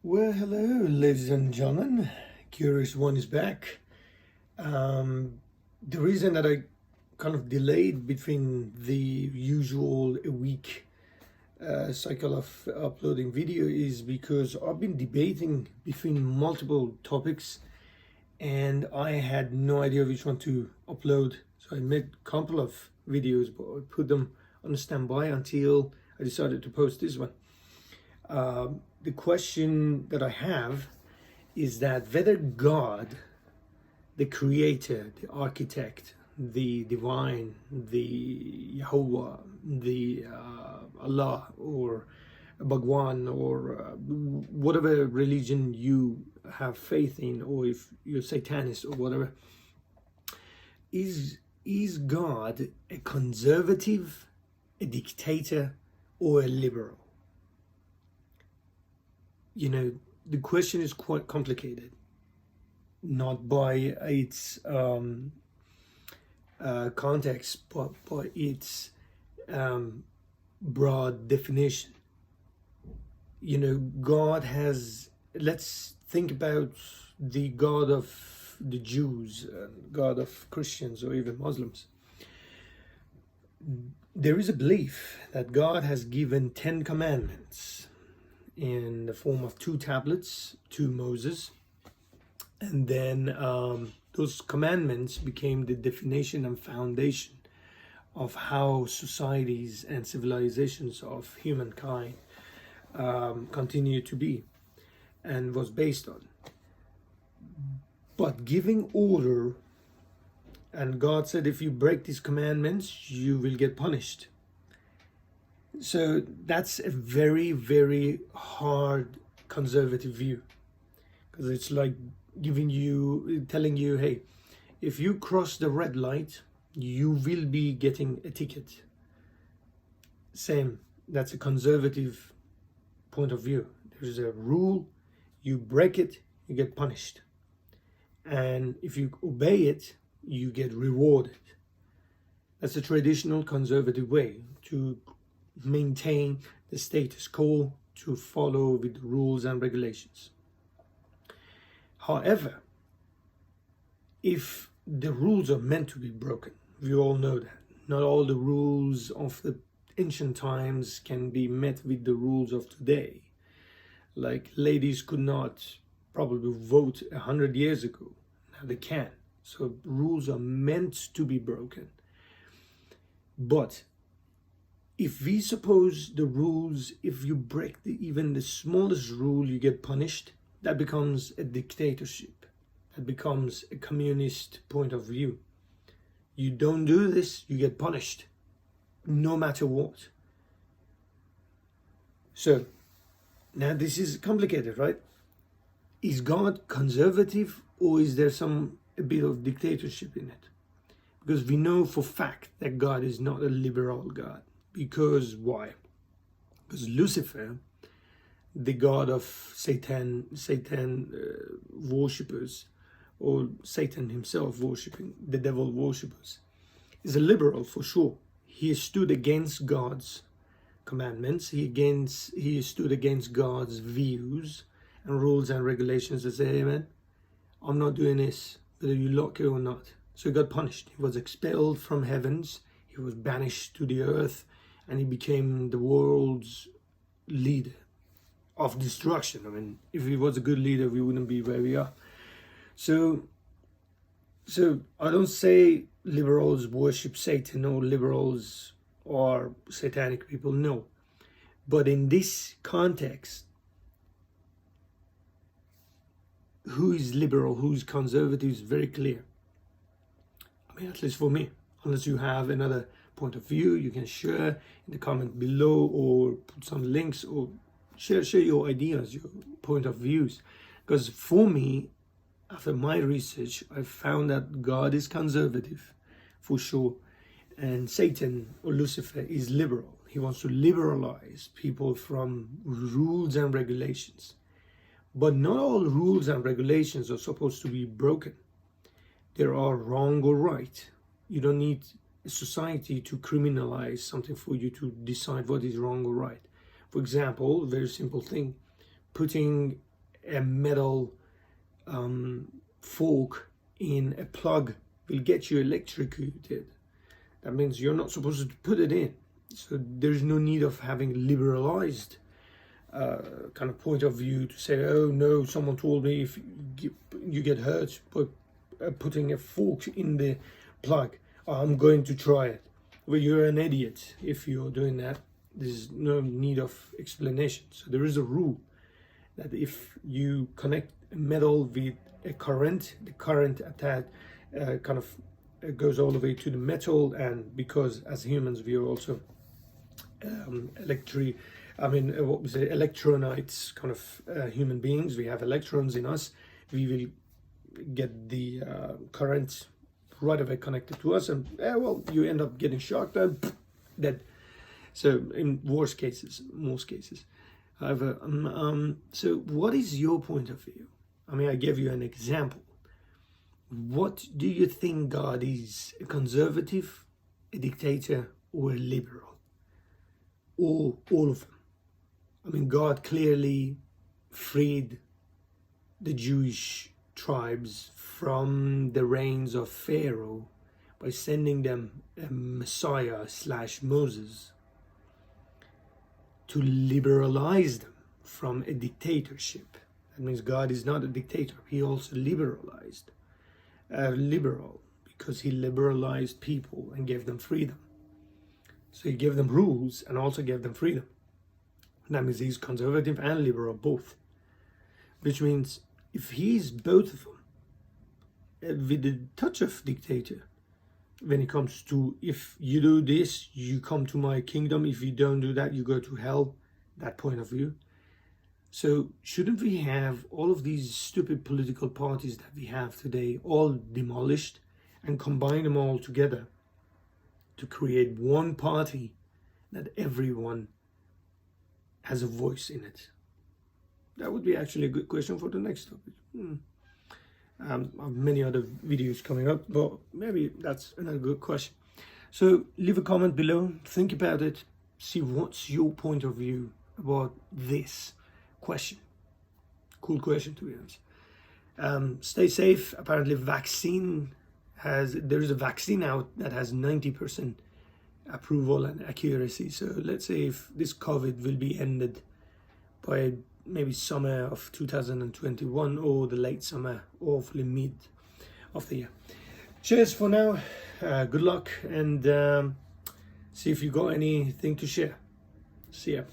Well, hello, ladies and gentlemen. Curious One is back. The reason that I kind of delayed between the usual week cycle of uploading video is because I've been debating between multiple topics and I had no idea which one to upload. So I made a couple of videos, but I put them on standby until I decided to post this one. The question that I have is that whether God, the creator, the architect, the divine, the Jehovah, the Allah, or Bhagwan, or whatever religion you have faith in, or if you're Satanist or whatever, is God a conservative, a dictator, or a liberal? You know, the question is quite complicated, not by its context, but by its broad definition. You know, God has, let's think about the God of the Jews, God of Christians, or even Muslims. There is a belief that God has given 10 commandments in the form of 2 tablets to Moses, and then those commandments became the definition and foundation of how societies and civilizations of humankind continue to be and was based on. But giving order, and God said if you break these commandments you will get punished. So that's a very, very hard conservative view, because it's like telling you, hey, if you cross the red light, you will be getting a ticket. Same, that's a conservative point of view. There's a rule, you break it, you get punished. And if you obey it, you get rewarded. That's a traditional conservative way to maintain the status quo, to follow with the rules and regulations. However, if the rules are meant to be broken, we all know that not all the rules of the ancient times can be met with the rules of today. Like ladies could not probably vote 100 years ago, now they can. So rules are meant to be broken. But if we suppose the rules, if you break even the smallest rule, you get punished, that becomes a dictatorship. That becomes a communist point of view. You don't do this, you get punished, no matter what. So, now this is complicated, right? Is God conservative, or is there a bit of dictatorship in it? Because we know for fact that God is not a liberal God. Because why? Because Lucifer, the god of Satan worshippers, or Satan himself worshipping, the devil worshippers, is a liberal for sure. He stood against God's commandments. He stood against God's views and rules and regulations and said, hey man, I'm not doing this, whether you like it or not. So he got punished. He was expelled from heavens. He was banished to the earth. And he became the world's leader of destruction. I mean, if he was a good leader, we wouldn't be where we are. So I don't say liberals worship Satan or liberals are satanic people, no. But in this context, who is liberal, who is conservative is very clear. I mean, at least for me. Unless you have another point of view, you can share in the comment below, or put some links, or share your ideas, your point of views. Because for me, after my research, I found that God is conservative for sure, and Satan or Lucifer is liberal. He wants to liberalize people from rules and regulations. But not all rules and regulations are supposed to be broken. There are wrong or right. You don't need a society to criminalize something for you to decide what is wrong or right. For example, a very simple thing, putting a metal fork in a plug will get you electrocuted. That means you're not supposed to put it in. So there's no need of having liberalized kind of point of view to say, oh no, someone told me if you get hurt by putting a fork in the plug, I'm going to try it. Well, you're an idiot if you're doing that. There's no need of explanation. So there is a rule that if you connect a metal with a current, the current attached kind of goes all the way to the metal, and because as humans we are also electronites kind of human beings, we have electrons in us, we will get the current right away connected to us, and well, you end up getting shocked and dead. So in most cases. However, so what is your point of view? I mean, I gave you an example. What do you think God is? A conservative, a dictator, or a liberal? Or all of them? I mean, God clearly freed the Jewish tribes from the reigns of Pharaoh by sending them a Messiah / Moses to liberalize them from a dictatorship. That means God is not a dictator. He also liberalized, liberal, because he liberalized people and gave them freedom. So he gave them rules and also gave them freedom. That means he's conservative and liberal both. Which means if he's both of them, with a touch of dictator, when it comes to if you do this, you come to my kingdom. If you don't do that, you go to hell. That point of view. So shouldn't we have all of these stupid political parties that we have today all demolished and combine them all together to create one party that everyone has a voice in it? That would be actually a good question for the next topic. I have many other videos coming up, but maybe that's another good question. So leave a comment below, think about it, see what's your point of view about this question. Cool question, to be honest. Stay safe. Apparently there is a vaccine out that has 90% approval and accuracy. So let's say if this COVID will be ended by maybe summer of 2021 or the late summer, or hopefully mid of the year. Cheers for now. Good luck, and see if you got anything to share. See ya.